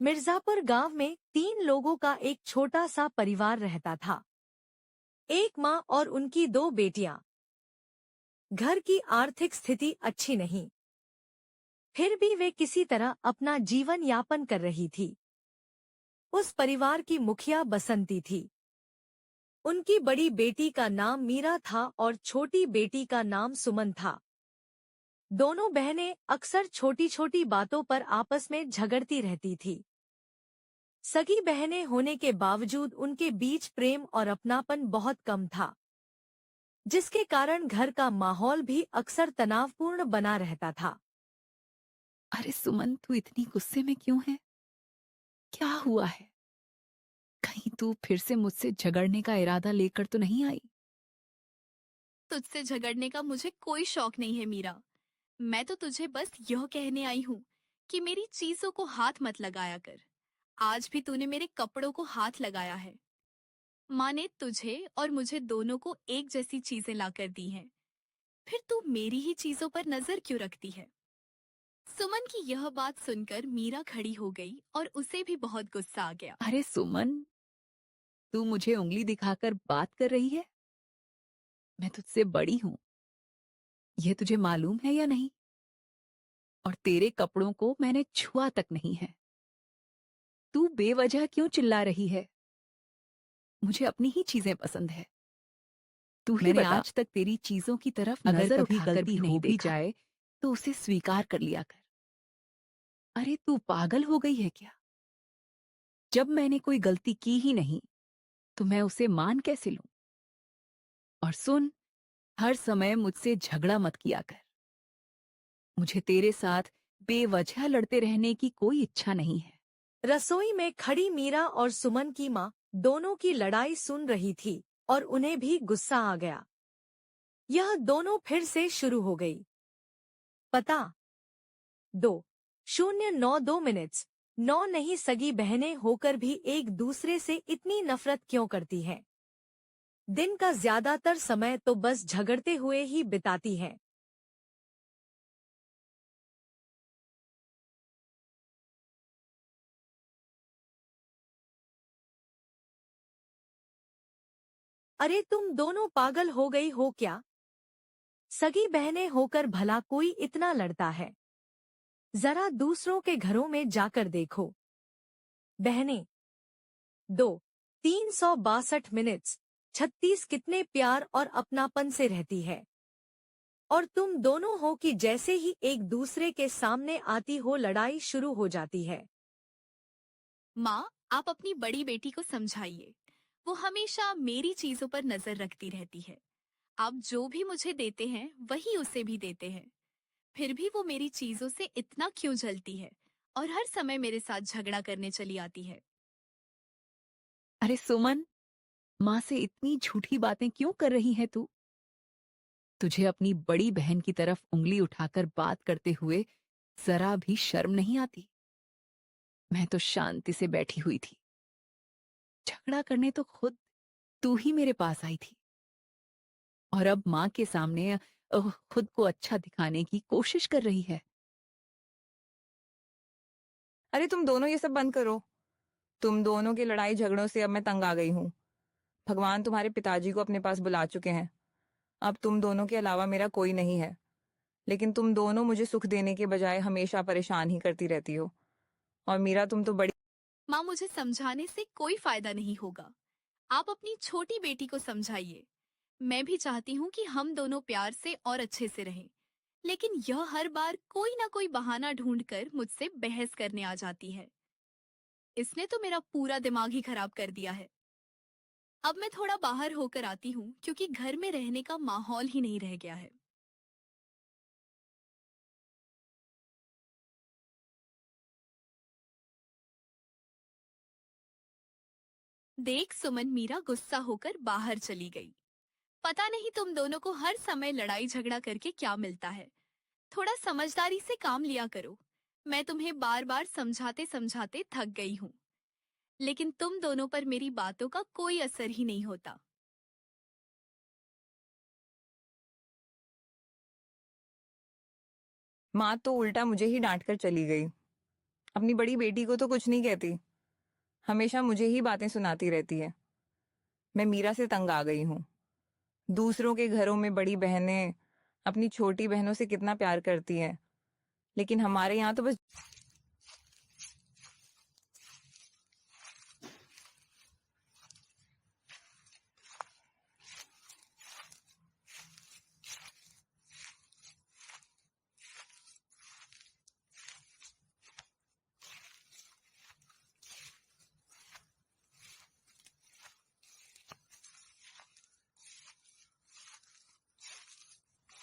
मिर्जापुर गांव में 3 लोगों का एक छोटा सा परिवार रहता था। एक माँ और उनकी 2 बेटियां। घर की आर्थिक स्थिति अच्छी नहीं, फिर भी वे किसी तरह अपना जीवन यापन कर रही थी। उस परिवार की मुखिया बसंती थी। उनकी बड़ी बेटी का नाम मीरा था और छोटी बेटी का नाम सुमन था। दोनों बहनें अक्सर छोटी छोटी बातों पर आपस में झगड़ती रहती थी। सगी बहनें होने के बावजूद उनके बीच प्रेम और अपनापन बहुत कम था, जिसके कारण घर का माहौल भी अक्सर तनावपूर्ण बना रहता था। अरे सुमन, तू इतनी गुस्से में क्यों है? क्या हुआ है? कहीं तू फिर से मुझसे झगड़ने का इरादा लेकर तो नहीं आई? तुझसे झगड़ने का मुझे कोई शौक नहीं है मीरा। मैं तो तुझे बस यह कहने आई हूँ कि मेरी चीजों को हाथ मत लगाया कर। आज भी तूने मेरे कपड़ों को हाथ लगाया है। माँ ने तुझे और मुझे दोनों को एक जैसी चीजें लाकर दी हैं। फिर तू मेरी ही चीजों पर नजर क्यों रखती है? सुमन की यह बात सुनकर मीरा खड़ी हो गई और उसे भी बहुत गुस्सा आ गया। अरे सुमन, तू मुझे उंगली दिखाकर बात कर रही है? मैं तुझसे बड़ी हूं, यह तुझे मालूम है या नहीं? और तेरे कपड़ों को मैंने छुआ तक नहीं है। तू बेवजह क्यों चिल्ला रही है? मुझे अपनी ही चीजें पसंद है। तू ही मैंने बता। आज तक तेरी चीजों की तरफ अगर नजर कभी उठाकर गलती भी हो नहीं भी देखा जाए तो उसे स्वीकार कर लिया कर। अरे तू पागल हो गई है क्या? जब मैंने कोई गलती की ही नहीं तो मैं उसे मान कैसे लूं? और सुन, हर समय मुझसे झगड़ा मत किया कर। मुझे तेरे साथ बेवजह लड़ते रहने की कोई इच्छा नहीं है। रसोई में खड़ी मीरा और सुमन की माँ दोनों की लड़ाई सुन रही थी और उन्हें भी गुस्सा आ गया। यह दोनों फिर से शुरू हो गई। पता 2:09 9 नहीं, सगी बहनें होकर भी एक दूसरे से इतनी नफरत क्यों करती हैं? दिन का ज्यादातर समय तो बस झगड़ते हुए ही बिताती हैं। अरे तुम दोनों पागल हो गई हो क्या? सगी बहनें होकर भला कोई इतना लड़ता है? जरा दूसरों के घरों में जाकर देखो। बहनें 2:362 36 कितने प्यार और अपनापन से रहती है। और तुम दोनों हो कि जैसे ही एक दूसरे के सामने आती हो लड़ाई शुरू हो जाती है। माँ, आप अपनी बड़ी बेटी को समझाइए। वो हमेशा मेरी चीजों पर नजर रखती रहती है। आप जो भी मुझे देते हैं वही उसे भी देते हैं। फिर भी वो मेरी चीजों से इतना क्यों जलती है और हर समय मेरे साथ झगड़ा करने चली आती है? अरे सुमन, माँ से इतनी झूठी बातें क्यों कर रही है तू? तुझे अपनी बड़ी बहन की तरफ उंगली उठाकर बात करते हुए जरा भी शर्म नहीं आती? मैं तो शांति से बैठी हुई थी। झगड़ा करने तो खुद तू ही मेरे पास आई थी। और अब माँ के सामने खुद को अच्छा दिखाने की कोशिश कर रही है। अरे तुम दोनों ये सब बंद करो। तुम दोनों की लड़ाई झगड़ों से अब मैं तंग आ गई हूँ। भगवान तुम्हारे पिताजी को अपने पास बुला चुके हैं। अब तुम दोनों के अलावा मेरा कोई नहीं है। लेकिन तुम दोनों मुझे सुख देने के बजाय हमेशा परेशान ही करती रहती हो। और मीरा, तुम तो बड़ी। माँ, मुझे समझाने से कोई फायदा नहीं होगा। आप अपनी छोटी बेटी को समझाइए। मैं भी चाहती हूँ कि हम दोनों प्यार से और अच्छे से रहें, लेकिन यह हर बार कोई ना कोई बहाना ढूंढकर मुझसे बहस करने आ जाती है। इसने तो मेरा पूरा दिमाग ही खराब कर दिया है। अब मैं थोड़ा बाहर होकर आती हूँ क्योंकि घर में रहने का माहौल ही नहीं रह गया है। देख सुमन, मीरा गुस्सा होकर बाहर चली गई। पता नहीं तुम दोनों को हर समय लड़ाई झगड़ा करके क्या मिलता है। थोड़ा समझदारी से काम लिया करो। मैं तुम्हें बार बार समझाते समझाते थक गई हूँ, लेकिन तुम दोनों पर मेरी बातों का कोई असर ही नहीं होता। माँ तो उल्टा मुझे ही डांट कर चली गई। अपनी बड़ी बेटी को तो कुछ नहीं कहती, हमेशा मुझे ही बातें सुनाती रहती है। मैं मीरा से तंग आ गई हूँ। दूसरों के घरों में बड़ी बहनें अपनी छोटी बहनों से कितना प्यार करती हैं, लेकिन हमारे यहाँ तो बस।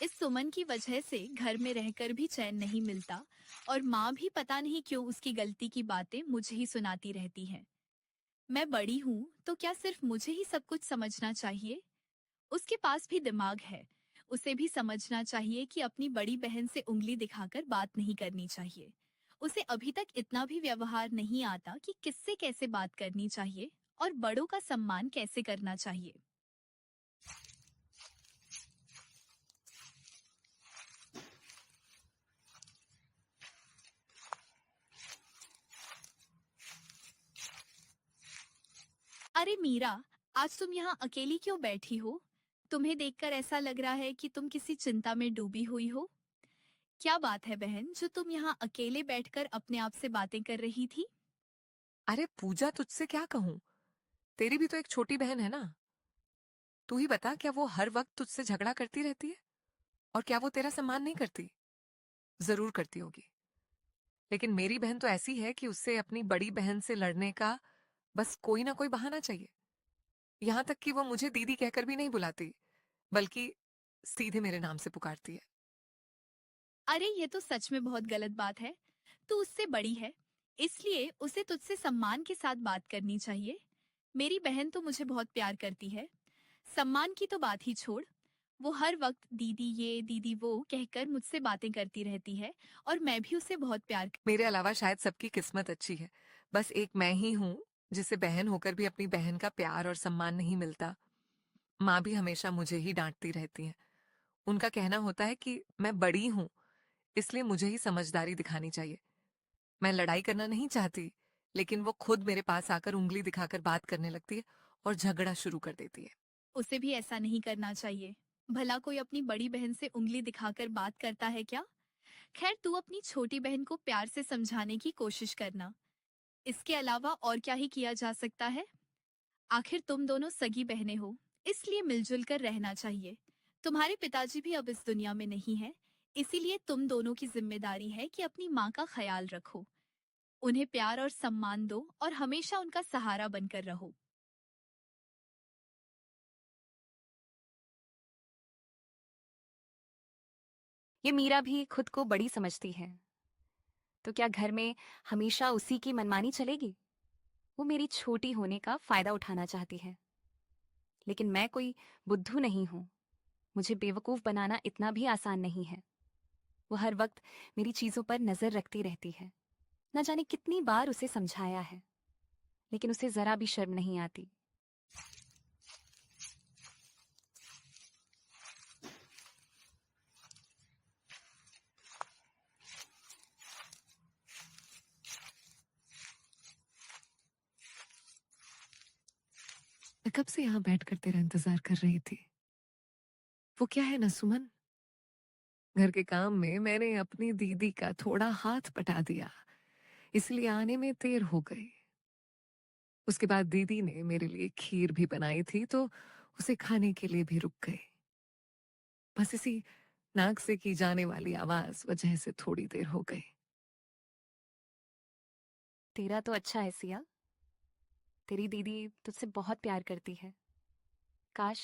इस सुमन की वजह से घर में रहकर भी चैन नहीं मिलता और माँ भी पता नहीं क्यों उसकी गलती की बातें मुझे ही सुनाती रहती है। मैं बड़ी हूँ तो क्या सिर्फ मुझे ही सब कुछ समझना चाहिए? उसके पास भी दिमाग है। उसे भी समझना चाहिए कि अपनी बड़ी बहन से उंगली दिखाकर बात नहीं करनी चाहिए। उसे अभी तक इतना भी व्यवहार नहीं आता कि किससे कैसे बात करनी चाहिए और बड़ों का सम्मान कैसे करना चाहिए। अरे मीरा, आज तुम यहाँ अकेली क्यों बैठी हो? तुम्हें देखकर ऐसा लग रहा है कि तुम किसी चिंता में डूबी हुई हो। क्या बात है बहन, जो तुम यहाँ अकेले बैठकर अपने आप से बातें कर रही थी? अरे पूजा, तुझसे क्या कहूं। तेरी भी तो एक छोटी बहन है ना। तू ही बता, क्या वो हर वक्त तुझसे झगड़ा करती रहती है? और क्या वो तेरा सम्मान नहीं करती? जरूर करती होगी। लेकिन मेरी बहन तो ऐसी है कि उससे अपनी बड़ी बहन से लड़ने का बस कोई ना कोई बहाना चाहिए। यहां तक कि वो मुझे दीदी कहकर भी नहीं बुलाती, बल्कि सीधे मेरे नाम से पुकारती है। अरे ये तो सच में बहुत गलत बात है। तू उससे बड़ी है, इसलिए उसे तुझसे सम्मान के साथ बात करनी चाहिए। मेरी बहन तो मुझे बहुत प्यार करती है। सम्मान की तो बात ही छोड़। वो हर वक्त दीदी ये दीदी वो कहकर मुझसे बातें करती रहती है और मैं भी उसे बहुत प्यार। मेरे अलावा शायद सबकी किस्मत अच्छी है, बस एक मैं ही हूं जिसे बहन होकर भी अपनी बहन का प्यार और सम्मान नहीं मिलता। माँ भी हमेशा मुझे ही डांटती रहती है। उनका कहना होता है कि मैं बड़ी हूं, इसलिए मुझे ही समझदारी दिखानी चाहिए। मैं लड़ाई करना नहीं चाहती, लेकिन वो खुद मेरे पास आकर उंगली दिखाकर बात करने लगती है और झगड़ा शुरू कर देती है। उसे भी ऐसा नहीं करना चाहिए। भला कोई अपनी बड़ी बहन से उंगली दिखाकर बात करता है क्या? खैर, तू अपनी छोटी बहन को प्यार से समझाने की कोशिश करना। इसके अलावा और क्या ही किया जा सकता है? आखिर तुम दोनों सगी बहनें हो, इसलिए मिलजुल कर रहना चाहिए। तुम्हारे पिताजी भी अब इस दुनिया में नहीं है, इसीलिए तुम दोनों की जिम्मेदारी है कि अपनी माँ का ख्याल रखो, उन्हें प्यार और सम्मान दो और हमेशा उनका सहारा बनकर रहो। ये मीरा भी खुद को बड़ी समझती है, तो क्या घर में हमेशा उसी की मनमानी चलेगी? वो मेरी छोटी होने का फायदा उठाना चाहती है, लेकिन मैं कोई बुद्धू नहीं हूं। मुझे बेवकूफ बनाना इतना भी आसान नहीं है। वो हर वक्त मेरी चीजों पर नजर रखती रहती है। न जाने कितनी बार उसे समझाया है, लेकिन उसे जरा भी शर्म नहीं आती। मैं कब से यहाँ बैठकर तेरा इंतजार कर रही थी। वो क्या है ना सुमन, घर के काम में मैंने अपनी दीदी का थोड़ा हाथ बटा दिया, इसलिए आने में देर हो गई। उसके बाद दीदी ने मेरे लिए खीर भी बनाई थी, तो उसे खाने के लिए भी रुक गई। बस इसी नाक से की जाने वाली आवाज वजह से थोड़ी देर हो गई। तेरा तो अच्छा है सिया, तेरी दीदी तुझसे बहुत प्यार करती है। काश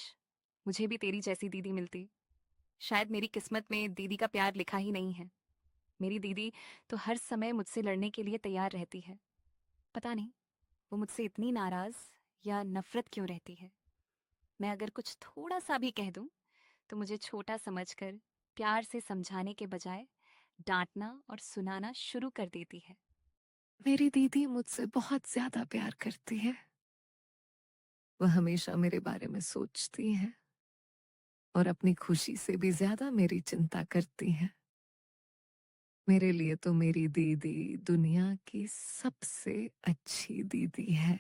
मुझे भी तेरी जैसी दीदी मिलती। शायद मेरी किस्मत में दीदी का प्यार लिखा ही नहीं है। मेरी दीदी तो हर समय मुझसे लड़ने के लिए तैयार रहती है। पता नहीं वो मुझसे इतनी नाराज या नफरत क्यों रहती है। मैं अगर कुछ थोड़ा सा भी कह दूं तो मुझे छोटा समझकर प्यार से समझाने के बजाय डांटना और सुनाना शुरू कर देती है। मेरी दीदी मुझसे बहुत ज्यादा प्यार करती है। वह हमेशा मेरे बारे में सोचती है और अपनी खुशी से भी ज्यादा मेरी चिंता करती है। मेरे लिए तो मेरी दीदी दुनिया की सबसे अच्छी दीदी है।